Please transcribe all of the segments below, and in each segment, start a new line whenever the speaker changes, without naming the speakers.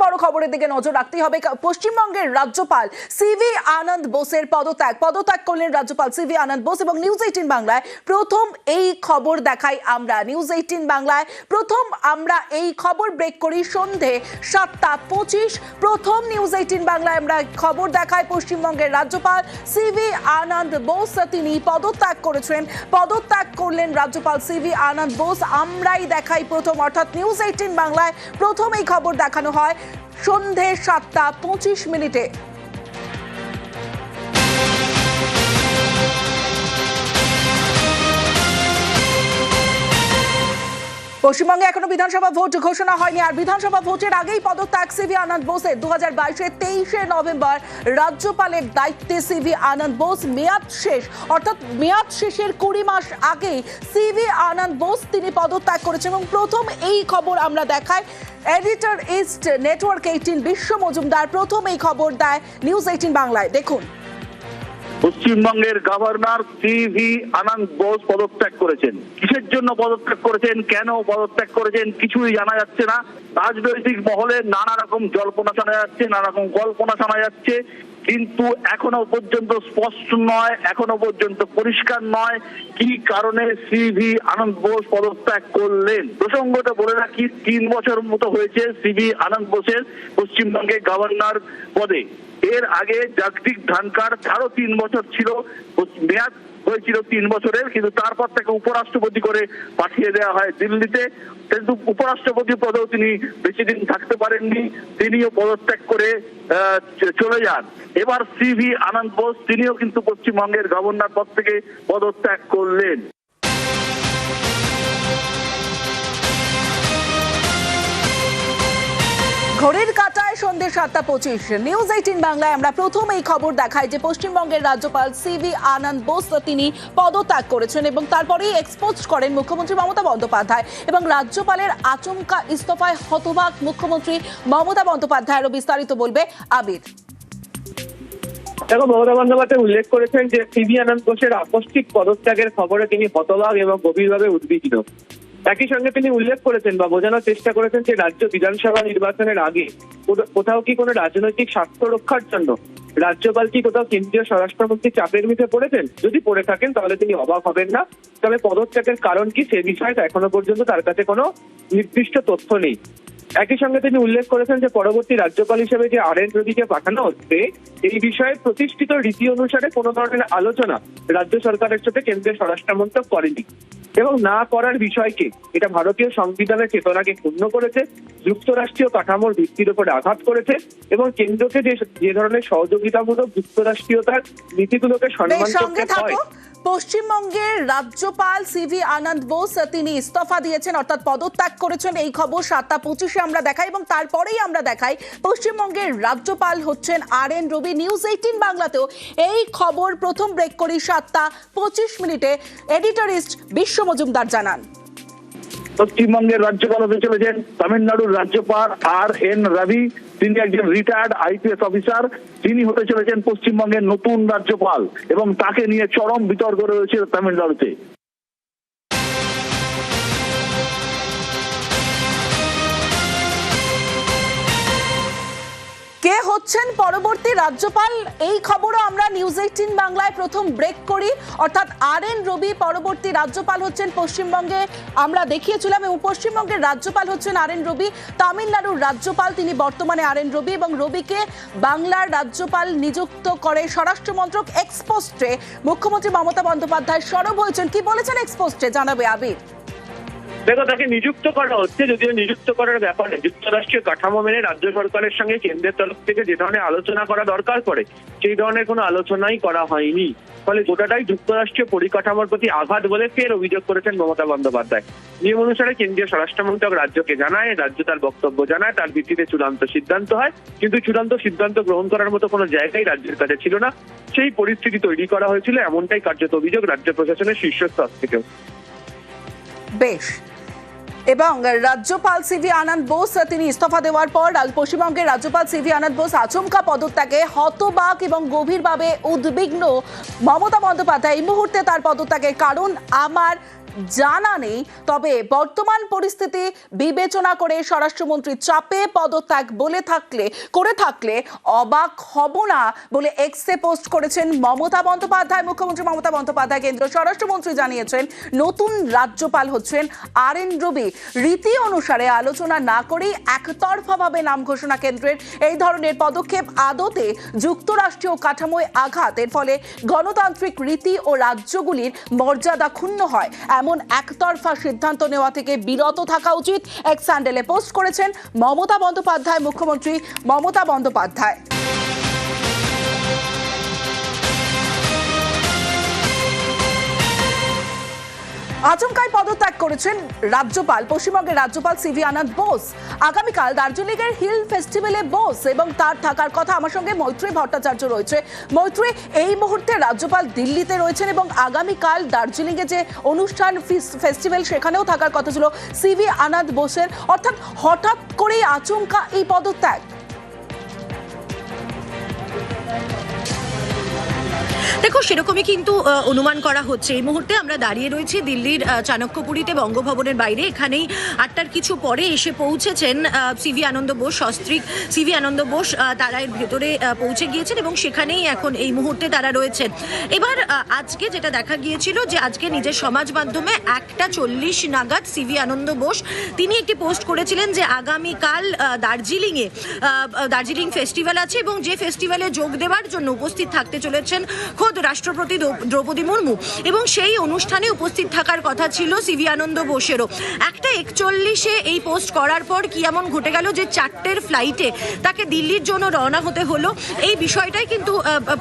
বড় খবরের দিকে নজর রাখতে হবে। পশ্চিমবঙ্গের রাজ্যপাল সিভি আনন্দ বোসের পদত্যাগ করলেন রাজ্যপাল সিভি আনন্দ বোস এবং নিউজ 18 বাংলায় প্রথম এই খবর দেখাই আমরা। নিউজ 18 বাংলায় প্রথম আমরা এই খবর ব্রেক করি সন্ধে 7:25। প্রথম নিউজ 18 বাংলায় আমরা খবর দেখাই পশ্চিমবঙ্গের রাজ্যপাল সিভি আনন্দ বোস তিনি পদত্যাগ করলেন রাজ্যপাল সিভি আনন্দ বোস। আমরাই দেখাই প্রথম, অর্থাৎ নিউজ 18 বাংলায় প্রথম এই খবর দেখানো হয় সন্ধে 7:25। পশ্চিমবঙ্গে এখনো বিধানসভা ভোট ঘোষণা হয়নি, আর বিধানসভা ভোটের আগেই পদত্যাগ সিভি আনন্দ বোসের। 2022-এর 23শে নভেম্বর রাজ্যপালের দায়িত্বে সিভি আনন্দ বোস মেয়াদ শেষ, অর্থাৎ মেয়াদ শেষের 20 মাস আগেই সিভি আনন্দ বোস তিনি পদত্যাগ করেছেন এবং প্রথম এই খবর আমরা দেখাই। এডিটর ইস্ট নেটওয়ার্ক 18 বিশ্ব মজুমদার প্রথম এই খবর দেয় নিউজ 18 বাংলায়। দেখুন,
পশ্চিমবঙ্গের গভর্নর সিভি আনন্দ বোস পদত্যাগ করেছেন। কিসের জন্য পদত্যাগ করেছেন, কেন পদত্যাগ করেছেন কিছুই জানা যাচ্ছে না। রাজনৈতিক মহলে নানা রকম জল্পনা শোনা যাচ্ছে, নানা রকম কল্পনা শোনা যাচ্ছে, কিন্তু এখনো পর্যন্ত স্পষ্ট নয়, এখনো পর্যন্ত পরিষ্কার নয় কি কারণে সিভি আনন্দ বোস পদত্যাগ করলেন। প্রসঙ্গটা বলে রাখি, 3 বছর মতো হয়েছে সিভি আনন্দ বোসের পশ্চিমবঙ্গের গভর্নর পদে। এর আগে জগদীপ ধনখড় তারও 3 বছর ছিল, মেয়াদ হয়েছিল 3 বছরের, কিন্তু তারপর তাকে উপরাষ্ট্রপতি করে পাঠিয়ে দেওয়া হয় দিল্লিতে। কিন্তু উপরাষ্ট্রপতি পদেও তিনি বেশি দিন থাকতে পারেননি, তিনিও পদত্যাগ করে চলে যান। এবার সিভি আনন্দ বোস তিনিও কিন্তু পশ্চিমবঙ্গের গভর্নর পদ থেকে পদত্যাগ করলেন।
ঘড়ির কাঁটায় সন্ধ্যে 7:25। নিউজ 18 বাংলায় আমরা প্রথম এই খবর দেখাই যে পশ্চিমবঙ্গের রাজ্যপাল সিভি আনন্দ বোস তিনি পদত্যাগ করেছেন এবং তারপরেই এক্সপোজ করেন মুখ্যমন্ত্রী মমতা বন্দ্যোপাধ্যায় এবং রাজ্যপালের আচমকা ইস্তফায় হতবাক মুখ্যমন্ত্রী মমতা বন্দ্যোপাধ্যায়। আরো বিস্তারিত বলবে আবির।
দেখো, মমতা বন্দ্যোপাধ্যায় উল্লেখ করেছেন যে সিভি আনন্দ বোসের আকস্মিক পদত্যাগের খবরে তিনি হতবাক এবং গভীরভাবে উদ্বিগ্ন। একই সঙ্গে তিনি উল্লেখ করেছেন বা বোঝানোর চেষ্টা করেছেন যে রাজ্য বিধানসভা নির্বাচনের আগে কোথাও কি কোনো রাজনৈতিক স্বার্থ রক্ষার জন্য রাজ্যপাল কি কোথাও কেন্দ্রীয় স্বরাষ্ট্রমন্ত্রী চাপের মুখে পড়েছেন। যদি পড়ে থাকেন তাহলে তিনি অবাক হবেন না, তবে পদত্যাগের কারণ কি সে বিষয়ে এখনো পর্যন্ত তার কাছে কোনো নির্দিষ্ট তথ্য নেই। একই সঙ্গে তিনি উল্লেখ করেছেন যে পরবর্তী রাজ্যপাল হিসেবে যে RN রবিকে পাঠানো হচ্ছে এই বিষয়ে প্রতিষ্ঠিত রীতি অনুসারে কোনো ধরনের আলোচনা রাজ্য সরকারের সাথে কেন্দ্রীয় স্বরাষ্ট্রমন্ত্রক করেনি এবং না করার বিষয়কে এটা ভারতীয় সংবিধানের চেতনাকে ক্ষুণ্ণ করেছে, যুক্তরাষ্ট্রীয় কাঠামোর ভিত্তির উপরে আঘাত করেছে এবং কেন্দ্রকে যে ধরনের সহযোগিতামূলক যুক্তরাষ্ট্রীয়তার নীতিগুলোকে সম্মান করতে হয়।
পশ্চিমবঙ্গের রাজ্যপাল সিভি আনন্দ বোস তিনি ইস্তফা দিয়েছেন, অর্থাৎ পদত্যাগ করেছেন। এই খবর 7:25 আমরা দেখাই এবং তারপরেই আমরা দেখাই পশ্চিমবঙ্গের রাজ্যপাল হচ্ছেন RN রবি। নিউজ 18 বাংলাতেও এই খবর প্রথম ব্রেক করি 7:25। এডিটর ইস্ট বিশ্ব মজুমদার জানান,
পশ্চিমবঙ্গের রাজ্যপাল হতে চলেছেন তামিলনাড়ুর রাজ্যপাল RN রবি। তিনি একজন রিটায়ার্ড IPS অফিসার, তিনি হতে চলেছেন পশ্চিমবঙ্গের নতুন রাজ্যপাল এবং তাকে নিয়ে চরম বিতর্ক রয়েছে তামিলনাড়ুতে।
কে হচ্ছেন পরবর্তী রাজ্যপাল এই খবরও আমরা নিউজ 18 বাংলায় প্রথম ব্রেক করি, অর্থাৎ RN রবি পরবর্তী রাজ্যপাল হচ্ছেন পশ্চিমবঙ্গে। আমরা দেখিয়েছিলাম এবং পশ্চিমবঙ্গের রাজ্যপাল হচ্ছেন RN রবি। তামিলনাড়ুর রাজ্যপাল তিনি বর্তমানে RN রবি এবং রবিকে বাংলার রাজ্যপাল নিযুক্ত করে স্বরাষ্ট্রমন্ত্রক। এক্সপোস্টে মুখ্যমন্ত্রী মমতা বন্দ্যোপাধ্যায় সরব হয়েছেন, কি বলেছেন এক্সপোস্টে জানাবে আবির।
দেখো, তাকে নিযুক্ত করা হচ্ছে, যদিও নিযুক্ত করার ব্যাপারে যুক্তরাষ্ট্রীয় কাঠামো মেনে রাজ্য সরকারের সঙ্গে কেন্দ্রের তরফ থেকে যে ধরনের আলোচনা করা দরকার পড়ে সেই ধরনের কোনো আলোচনাই করা হয়নি। ফলে গোটাটাই যুক্তরাষ্ট্রীয় পরিকাঠামোর প্রতি আঘাত বলে ফের অভিযোগ করেছেন মমতা বন্দ্যোপাধ্যায়। নিয়ম অনুসারে কেন্দ্রীয় স্বরাষ্ট্রমন্ত্রক রাজ্যকে জানায়, রাজ্য তার বক্তব্য জানায়, তার ভিত্তিতে চূড়ান্ত সিদ্ধান্ত হয়, কিন্তু চূড়ান্ত সিদ্ধান্ত গ্রহণ করার মতো কোনো জায়গায় রাজ্যের কাছে ছিল না। সেই পরিস্থিতি তৈরি করা হয়েছিল, এমনটাই কার্যত অভিযোগ রাজ্য প্রশাসনের শীর্ষস্তর থেকেও।
বেশ, এবং রাজ্যপাল সিভি আনন্দ বোস তিনি ইস্তফা দেওয়ার পর পশ্চিমবঙ্গের রাজ্যপাল সিভি আনন্দ বোস আচমকা পদত্যাগে হতবাক এবং গভীরভাবে উদ্বিগ্ন মমতা বন্দ্যোপাধ্যায়। এই মুহূর্তে তার পদত্যাগের কারণ আমার জানা নেই, তবে বর্তমান পরিস্থিতি বিবেচনা করে স্বরাষ্ট্রমন্ত্রী চাপে পদত্যাগ করে থাকলে অবাক হব না বলে এক্সে পোস্ট করেছেন মমতা বন্দ্যোপাধ্যায়। মুখ্যমন্ত্রী মমতা বন্দ্যোপাধ্যায় কেন্দ্রীয় স্বরাষ্ট্রমন্ত্রী জানিয়েছেন নতুন রাজ্যপাল হচ্ছেন RN রবি। রীতি অনুসারে আলোচনা না করেই একতরফাভাবে নাম ঘোষণা কেন্দ্রের। এই ধরনের পদক্ষেপ আদতে যুক্তরাষ্ট্রীয় কাঠামোয় আঘাত। এর ফলে গণতান্ত্রিক রীতি ও রাজ্যগুলির মর্যাদা ক্ষুণ্ণ হয়। এমন একতরফা সিদ্ধান্ত নেওয়া থেকে বিরত থাকা উচিত, এক স্যান্ডেলে পোস্ট করেছেন মমতা বন্দ্যোপাধ্যায়। মুখ্যমন্ত্রী মমতা বন্দ্যোপাধ্যায়। আচমকাই পদত্যাগ করেছেন রাজ্যপাল, পশ্চিমবঙ্গের রাজ্যপাল CV আনন্দ বোস। আগামীকাল দার্জিলিংয়ের হিল ফেস্টিভ্যালে বোস এবং তার থাকার কথা। আমার সঙ্গে মৈত্রী ভট্টাচার্য রয়েছে। মৈত্রী, এই মুহূর্তে রাজ্যপাল দিল্লিতে রয়েছেন এবং আগামীকাল দার্জিলিংয়ে যে অনুষ্ঠান ফেস্টিভ্যাল সেখানেও থাকার কথা ছিল CV আনন্দ বোসের, অর্থাৎ হঠাৎ করেই আচমকা এই পদত্যাগ।
দেখো, সেরকমই কিন্তু অনুমান করা হচ্ছে। এই মুহূর্তে আমরা দাঁড়িয়ে রয়েছি দিল্লির চাণক্যপুরীতে বঙ্গভবনের বাইরে। এখানেই 8টার কিছু পরে এসে পৌঁছেছেন CV আনন্দ বোস, সস্ত্রীক CV আনন্দ বোস। তারা এর ভেতরে পৌঁছে গিয়েছেন এবং সেখানেই এখন এই মুহূর্তে তারা রয়েছেন। এবার আজকে যেটা দেখা গিয়েছিল যে আজকে নিজের সমাজ মাধ্যমে 1:40 নাগাদ CV আনন্দ বোস তিনি একটি পোস্ট করেছিলেন যে আগামীকাল দার্জিলিং ফেস্টিভ্যাল আছে এবং যে ফেস্টিভ্যালে যোগ দেওয়ার জন্য উপস্থিত থাকতে চলেছেন খোদ রাষ্ট্রপতি দ্রৌপদী মুর্মু এবং সেই অনুষ্ঠানে উপস্থিত থাকার কথা ছিল CV আনন্দ বোসেরও। 1:41 এই পোস্ট করার পর কি এমন ঘটে গেল যে 4টের ফ্লাইটে তাকে দিল্লির জন্য রওনা হতে হলো? এই বিষয়টাই কিন্তু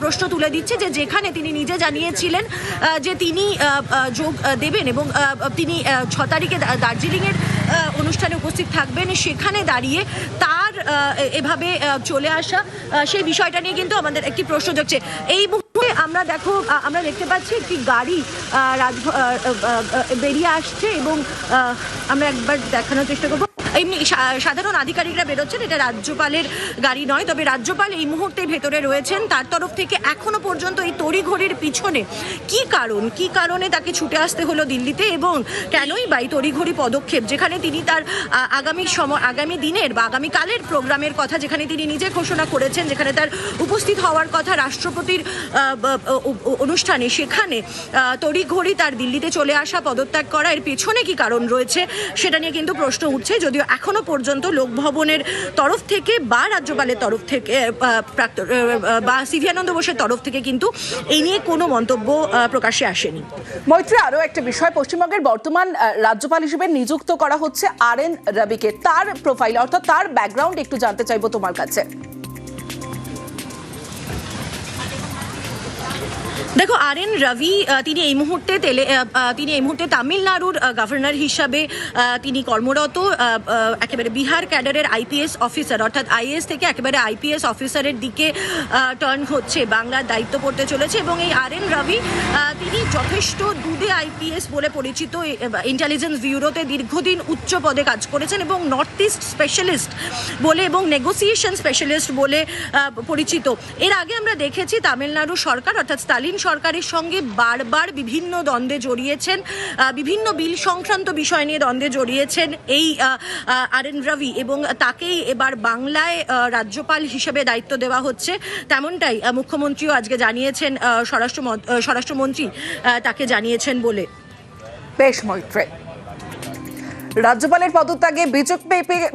প্রশ্ন তুলে দিচ্ছে যে যেখানে তিনি নিজে জানিয়েছিলেন যে তিনি যোগ দেবেন এবং তিনি 6 তারিখে দার্জিলিংয়ের অনুষ্ঠানে উপস্থিত থাকবেন, সেখানে দাঁড়িয়ে তার এভাবে চলে আসা, সেই বিষয়টা নিয়ে কিন্তু আমাদের একটি প্রশ্ন জাগছে। এই মুহূর্তে আমরা দেখতে পাচ্ছি একটি গাড়ি বেরিয়ে আসছে এবং আমরা একবার দেখানোর চেষ্টা করবো। এমনি সাধারণ আধিকারিকরা বেরোচ্ছেন, এটা রাজ্যপালের গাড়ি নয়। তবে রাজ্যপাল এই মুহূর্তে ভেতরে রয়েছেন। তার তরফ থেকে এখনো পর্যন্ত এই তড়িঘড়ির পিছনে কি কারণে তাকে ছুটে আসতে হলো দিল্লিতে এবং কেনই বা এই তড়িঘড়ি পদক্ষেপ, যেখানে তিনি তার আগামী দিনের বা আগামীকালের প্রোগ্রামের কথা যেখানে তিনি নিজে ঘোষণা করেছেন, যেখানে তার উপস্থিত হওয়ার কথা রাষ্ট্রপতির অনুষ্ঠানে, সেখানে তড়িঘড়ি তার দিল্লিতে চলে আসা, পদত্যাগ করা, এর পেছনে কি কারণ রয়েছে সেটা নিয়ে কিন্তু প্রশ্ন উঠছে। যদিও এখনো পর্যন্ত লোকভবনের তরফ থেকে বা রাজ্যপালের তরফ থেকে বা CV আনন্দ বোসের তরফ থেকে কিন্তু এই নিয়ে কোনো মন্তব্য প্রকাশ্যে আসেনি।
মৈত্রী, আরো একটা বিষয়, পশ্চিমবঙ্গের বর্তমান রাজ্যপাল হিসেবে নিযুক্ত করা হচ্ছে RN রবিকে। তার প্রোফাইল অর্থাৎ তার ব্যাকগ্রাউন্ড একটু জানতে চাইবো তোমার কাছে।
দেখো, RN রবি তিনি এই মুহূর্তে তামিলনাড়ুর গভর্নর হিসাবে তিনি কর্মরত। একেবারে বিহার ক্যাডারের IPS অফিসার, অর্থাৎ IAS থেকে একেবারে IPS অফিসারের দিকে টার্ন হচ্ছে, বাংলার দায়িত্ব পড়তে চলেছে। এবং এই RN রবি তিনি যথেষ্ট দুধে IPS বলে পরিচিত। ইন্টেলিজেন্স ব্যুরোতে দীর্ঘদিন উচ্চ পদে কাজ করেছেন এবং নর্থ ইস্ট স্পেশালিস্ট বলে এবং নেগোসিয়েশন স্পেশালিস্ট বলে পরিচিত। এর আগে আমরা দেখেছি তামিলনাড়ু সরকার অর্থাৎ স্টালিন সরকারের সঙ্গে বারবার বিভিন্ন দ্বন্দ্বে জড়িয়েছেন, বিভিন্ন বিল সংক্রান্ত বিষয় নিয়ে দ্বন্দ্বে জড়িয়েছেন এই RN রবি এবং তাকেই এবার বাংলায় রাজ্যপাল হিসেবে দায়িত্ব দেওয়া হচ্ছে। তেমনটাই মুখ্যমন্ত্রীও আজকে জানিয়েছেন, স্বরাষ্ট্রমন্ত্রী তাকে জানিয়েছেন বলে।
বেশ মৈত্রী, রাজ্যপালের পদত্যাগে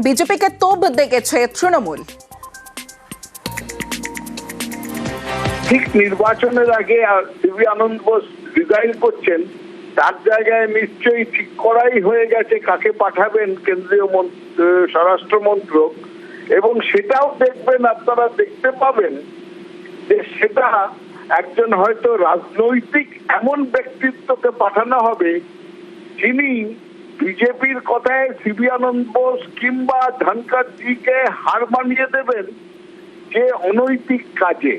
বিজেপিকে তোপ দেখেছে তৃণমূল।
ঠিক নির্বাচনের আগে CV আনন্দ বোস রিজাইন করছেন, তার জায়গায় নিশ্চয়ই ঠিক করাই হয়ে গেছে কাকে পাঠাবেন কেন্দ্রীয় স্বরাষ্ট্র মন্ত্রক, এবং সেটাও দেখবেন, আপনারা দেখতে পাবেন যে সেটা একজন হয়তো রাজনৈতিক এমন ব্যক্তিত্বকে পাঠানো হবে যিনি বিজেপির কথায় CV আনন্দ বোস কিংবা ধনকরজিকে হার মানিয়ে দেবেন যে অনৈতিক কাজে।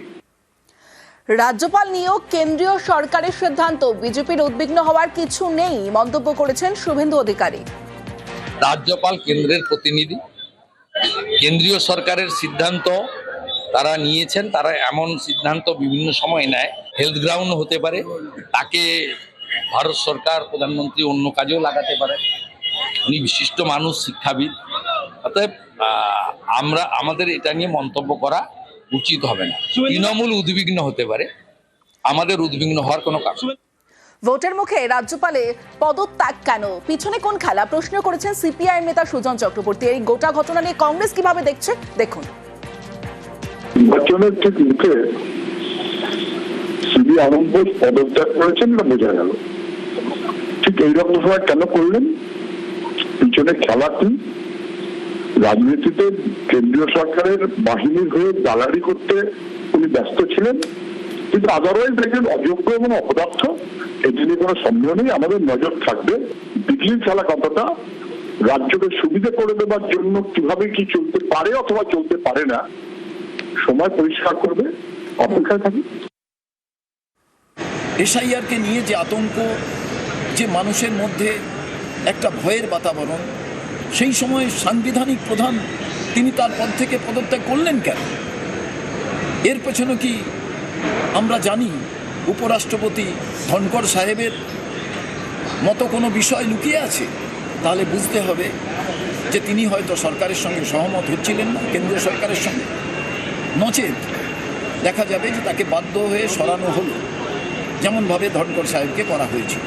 রাজ্যপাল নিয়েও কেন্দ্রীয় সরকারের সিদ্ধান্ত, বিজেপির উদ্বিগ্ন হওয়ার কিছু নেই মন্তব্য করেছেন শুভেন্দু অধিকারী।
রাজ্যপাল কেন্দ্রের প্রতিনিধি, কেন্দ্রীয় সরকারের সিদ্ধান্ত তারা নিয়েছেন। তারা এমন সিদ্ধান্ত বিভিন্ন সময় নেয়, হেলথ গ্রাউন্ড হতে পারে, তাকে ভারত সরকার প্রধানমন্ত্রী অন্য কাজেও লাগাতে পারে। উনি বিশিষ্ট মানুষ, শিক্ষাবিদ। অতএব আমাদের এটা নিয়ে মন্তব্য করা উচিত হবে না। তৃণমূল উদ্বিগ্ন হতে পারে, আমাদের উদ্বিগ্ন হওয়ার কোনো কারণ নেই।
ভোটের মুখে রাজ্যপালে পদত্যাগ কেন, পিছনে কোন খেলা, প্রশ্ন করেছেন সিপিআইএম নেতা সুজন চক্রবর্তী। এই গোটা ঘটনা নিয়ে কংগ্রেস কিভাবে দেখছে দেখুন।
নির্বাচনের ঠিক মুখে সিভি আনন্দ বোস পদত্যাগ করেছেন না বোঝা গেল। ঠিক এইরকম সময় কেন করলেন, পিছনে খেলা কি? রাজনীতিতে কেন্দ্রীয় সরকারের বাহিনীর হয়ে দালালি করতে উনি ব্যস্ত ছিলেন, কিন্তু আদারওয়াইজ দেখেন অযোগ্য এবং অপদার্থ, এটি নিয়ে কোনো সন্দেহ নেই। আমাদের নজর থাকবে দিল্লির খেলা কতটা, রাজ্যকে সুবিধা করে দেবার জন্য কিভাবে কি চলতে পারে অথবা চলতে পারে না, সময় পরিষ্কার করবে, অপেক্ষায় থাকি।
এসআইআরকে নিয়ে যে আতঙ্ক, যে মানুষের মধ্যে একটা ভয়ের বাতাবরণ, সেই সময় সাংবিধানিক প্রধান তিনি তার পদ থেকে পদত্যাগ করলেন কেন? এর পেছনে কি আমরা জানি উপরাষ্ট্রপতি ধনকর সাহেবের মতো কোনো বিষয় লুকিয়ে আছে? তাহলে বুঝতে হবে যে তিনি হয়তো সরকারের সঙ্গে সহমত হচ্ছিলেন না, কেন্দ্রীয় সরকারের সঙ্গে। নচেত দেখা যাবে যে তাকে বাধ্য হয়ে সরানো হলো, যেমনভাবে ধনকর সাহেবকে করা হয়েছিল।